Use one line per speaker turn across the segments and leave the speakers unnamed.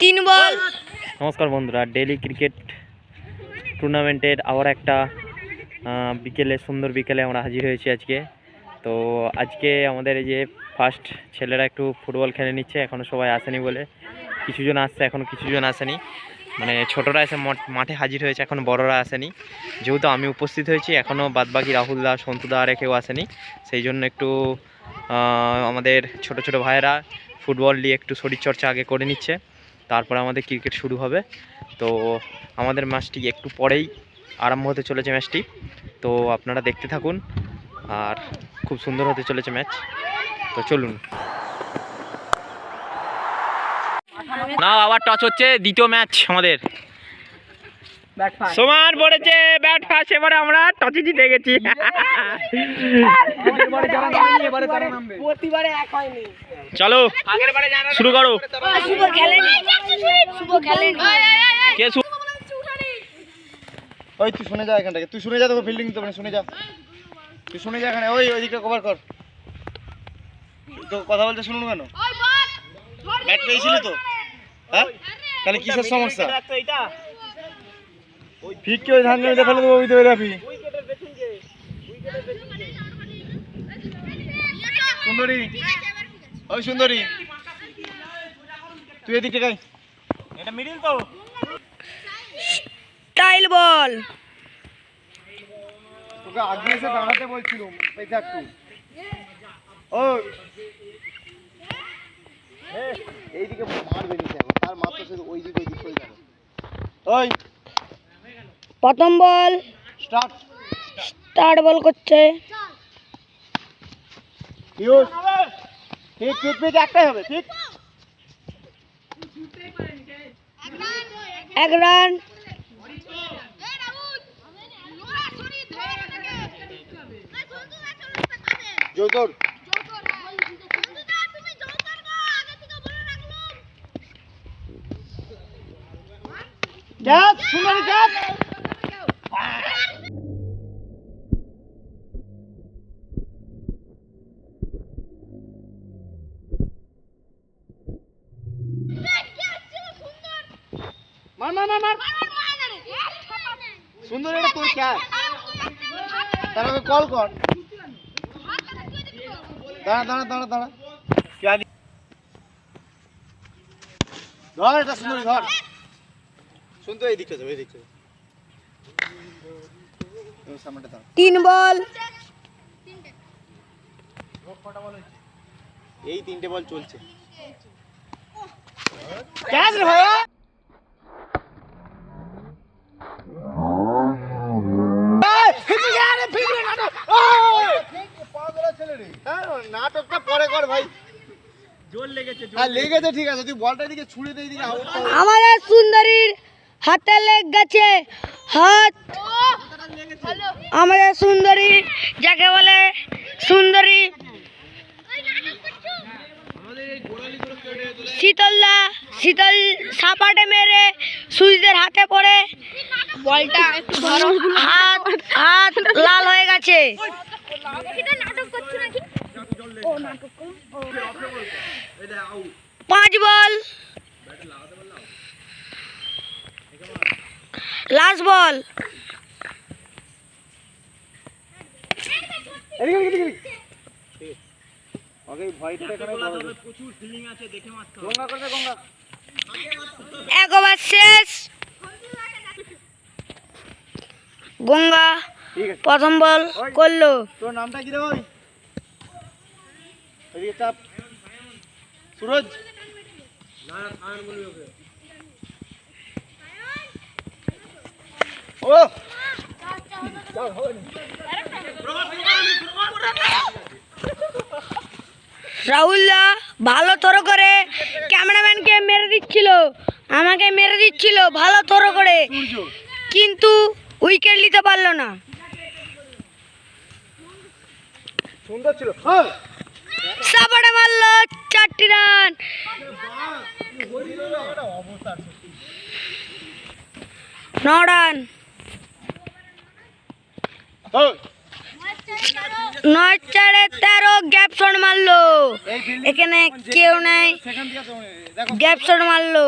3 বল।
নমস্কার বন্ধুরা, daily cricket টুর্নামেন্টের আবার একটা বিকেলে সুন্দর বিকেলে আমরা হাজির হয়েছি আজকে। তো আজকে আমাদের এই যে ফার্স্ট ছেলেরা একটু ফুটবল খেলে নিচ্ছে, এখনও সবাই আসেনি বলে। কিছুজন আসছে, এখনও কিছুজন আসেনি, মানে ছোটরা এসে মাঠে হাজির হয়েছে, এখন বড়রা আসেনি। যেহেতু আমি উপস্থিত হয়েছি, এখনও বাদবাকি রাহুলদা, সন্তুদা আর কেউ আসেনি, সেই জন্য একটু আমাদের ছোট ছোট ভাইয়েরা ফুটবল নিয়ে একটু শরীরচর্চা আগে করে নিচ্ছে, তারপরে আমাদের ক্রিকেট শুরু হবে। তো আমাদের ম্যাচটি একটু পরেই আরম্ভ হতে চলেছে ম্যাচটি, তো আপনারা দেখতে থাকুন, আর খুব সুন্দর হতে চলেছে ম্যাচ। তো চলুন। না, আবার টচ হচ্ছে, দ্বিতীয় ম্যাচ আমাদের। সমান পড়েছে, ব্যাট ফাঁস, এবারে আমরা টচে জিতে গেছি। চলো শুরু করো।
ওই তুই শুনে যা এখান থেকে, তুই শুনে যা, তোকে ফিল্ডিং তো শুনে যা, তুই শুনে যা এখানে, ওই ওইদিকটা কভার কর। তো কথা বলতে শুনুন কেন? ব্যাট পেয়েছিলি তো? হ্যাঁ, তাহলে কিসের সমস্যা? ঠিক কি ওই ধান জমিতে ফেলে দেবো, ওই তো রাখবি। সুন্দরী, ওই সুন্দরী, তুই এদিকে গাই, এটা মিডিল তো।
স্টাইল বল।
তোকে আগে এসে দাঁড়াতে বলছিলাম, এই দেখ তুই। ও এইদিকে মারবে নিচে, এখন তার মাত্র শুধু ওই দিকে হয়ে যাবে। ওই
প্রথম বল, স্টার্ট বল করছে।
পিয়ুষ, ঠিক ঠিক ঠিক, একটাই হবে, ঠিক।
1 রান।
জোর ক্যাচ, সুন্দরী ক্যাচ। মার মার মার মার, সুন্দর, এটা তোর ক্যাচ। তাহলে কল কর। দাঁড়া দাঁড়া দাঁড়া দাঁড়া, ধর এটা সুন্দরী, ধর। শুনতো এই দিকটা যাবে, এই দিকটা
3 বল।
এই 3টে বল চলছে। ক্যাচ রে ভাই, নাটকটা পরে কর ভাই, জোর লেগেছে। হ্যাঁ লেগেছে, ঠিক আছে, তুই বলটা এদিকে ছুড়ে দে, এদিকে আউট।
আমাদের সুন্দরীর হাতে লেগ গেছে, হাত। আমাদের সুন্দরী, যাকে বলে সুন্দরী শীতল সাপাটে মেরে সুইচদের হাতে পড়ে বলটা হাত লাল হয়ে গেছে। 5 বল, লাস্ট বল। এক ওভার শেষ। গঙ্গা প্রথম বল করলো।
তোর নামটা কি রে ভাই? এদিকে চাপ, সুরজ। ও
রাহুলদা ভালো থ্রো করে ক্যামেরাম্যানকে মেরে দিচ্ছিল, আমাকে মেরে দিচ্ছিল ভালো থ্রো করে, কিন্তু উইকেট নিতে পারলো না।
সুন্দর ছিল,
সাপাটে মারলো 4টি রান। 9 রান। 9 4-13 গ্যাপ শট মারলো। এখানে কেউ নেই।
সেখান থেকে তো দেখো
গ্যাপ শট মারলো,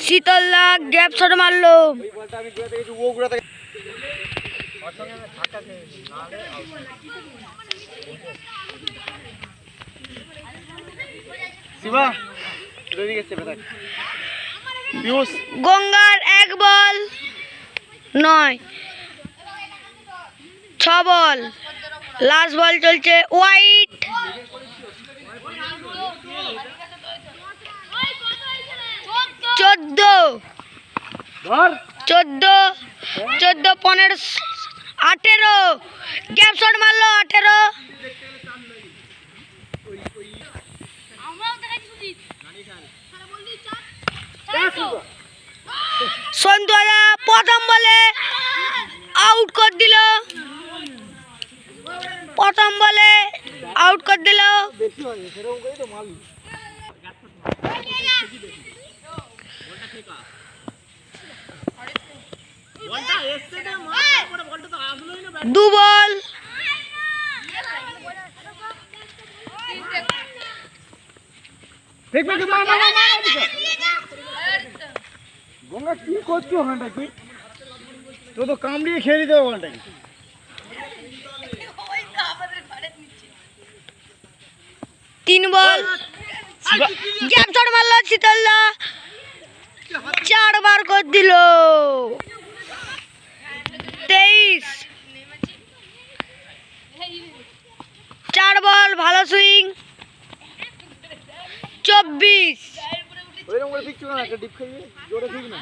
শীতলদা গ্যাপ শট মারলো।
ওই বলটা আমি ঘুরে দেখেছি ও ঘুরে থেকে ওর সঙ্গে আমি ধাক্কা খেয়েছি নালে শিবা রেডি গেছে বেটা পিউষ
গঙ্গার 1 বল 9, 6 বল, লাস্ট বল চলছে হোয়াইট। 14
ধর
14 15 18 গ্যাপ শট মারলো 18। সন্তু দাদা প্রথম বলে আউট করে দিল, প্রথম বলে আউট করে দিল।
বেশি হয়নি সেরকম করেই তো মারলি
2 বল,
দেখ দেখ মার মার মার গঙ্গা কি করছো ওখানটা তুই তো তো কামড়িয়ে খেয়ে দিতে হবে বলটাকে
3 বল, গ্যাপ শট মারলো শীতলদা, 4 বার করে দিল। 23 4 বল, ভালো সুইং। 24
ওইরকম করে ফিকছো না একটা ডিপ খাইয়ে জোরে ফিক না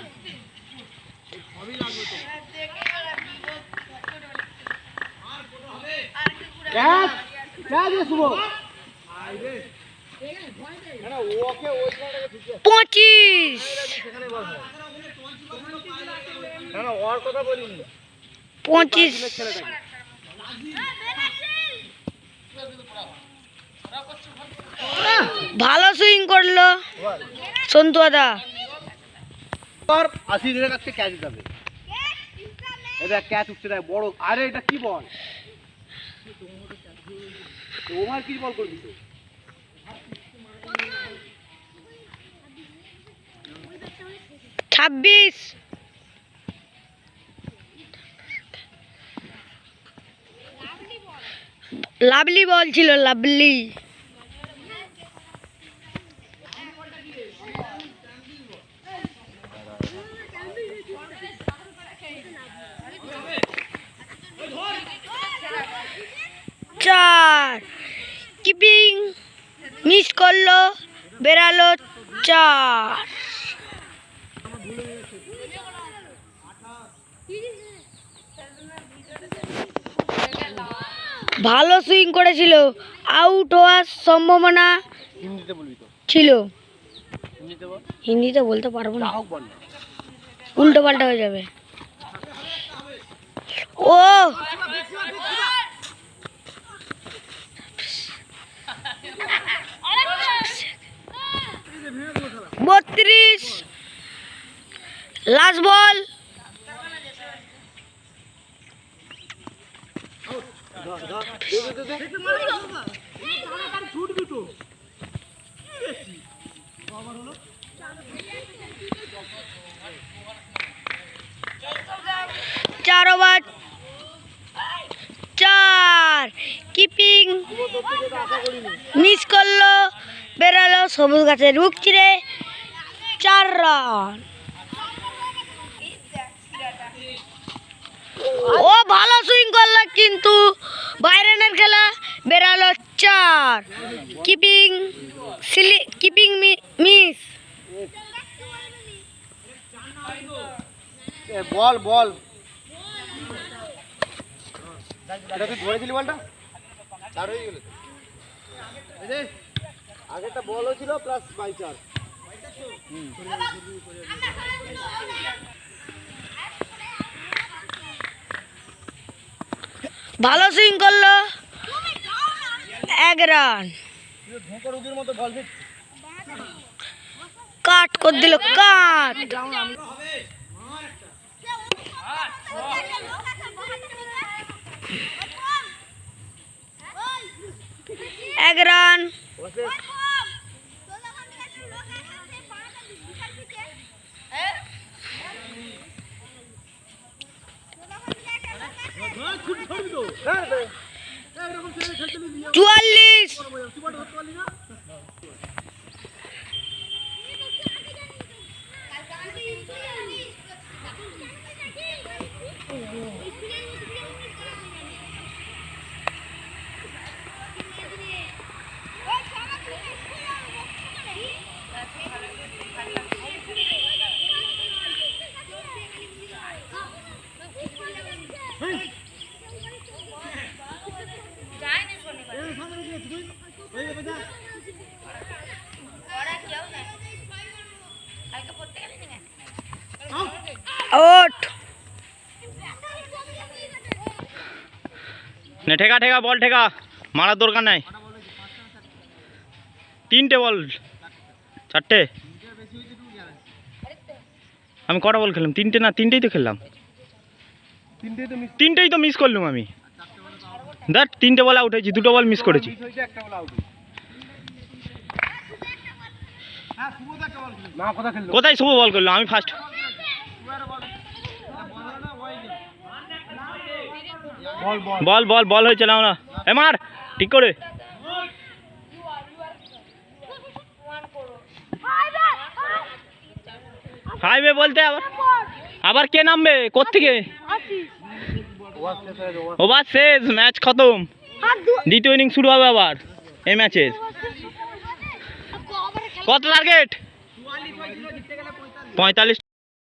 ক্যাচ ক্যাচ শুভ না ওকে ওই জায়গাটাকে ফিকে
25
সেখানে বল না না ওর কথা বলিনি
25
ছেলেটাকে
ভালো সুইং করলো সন্তু দাদা।
আর 80 এর কাছে ক্যাচ যাবে এটা ক্যাচ উঠছে না বড় আরে এটা কি বল ওভার কি বল করবি তুই
26 লাভলি বল ছিল, লাভলি। চার কিপিং মিস করলো, বেরালো 4। ভালো সুইং করেছিল, আউট হওয়ার সম্ভাবনা
হিন্দিতে বলবি তো
ছিল।
হিন্দিতে বল
হিন্দিতে বলতে পারবো না,
হোক বল
উল্টো পাল্টা হয়ে যাবে। ও 32 লাস্ট বল, চার ওভার 4 কিপিং মিস করলো, বেরালো সবুজ গাছে রুখ চিরে 4 রান। ও ভালো সুইং করলো কিন্তু বাইরেনের খেলা, বেরালো 4। Keeping miss.
বল বল এটা তুই ধরে দিলি বলটা চার হয়ে গেল আগেরটা বলও ছিল প্লাস বাই 4
ভালো সুইং করলো 1 রান।
ঢোকা রুগীর মতো বল
কাট করে দিল, কাট। এক রান। চুয়াল্লিশ, আউট।
না ঠেকা ঠেকা বল ঠেকা, মারার দরকার নাই। 3টে বল, 4টে। আমি কটা বল খেললাম? 3টে না, 3টেই তো খেললাম। 3টেই তো মিস করলাম আমি। দেখ 3টে বল আউট হয়েছি, 2টো বল মিস করেছি। কোথায় শুভ বল করলো? আমি ফার্স্ট। বল বল বল হয়েছে না না, এ মার ঠিক করে। হাইওয়ে বলতে আবার আবার কে নামবে কোত্থেকে? ওভার শেষ, ম্যাচ খতম। দ্বিতীয় ইনিংস শুরু হবে আবার এই ম্যাচের। কত টার্গেট? 45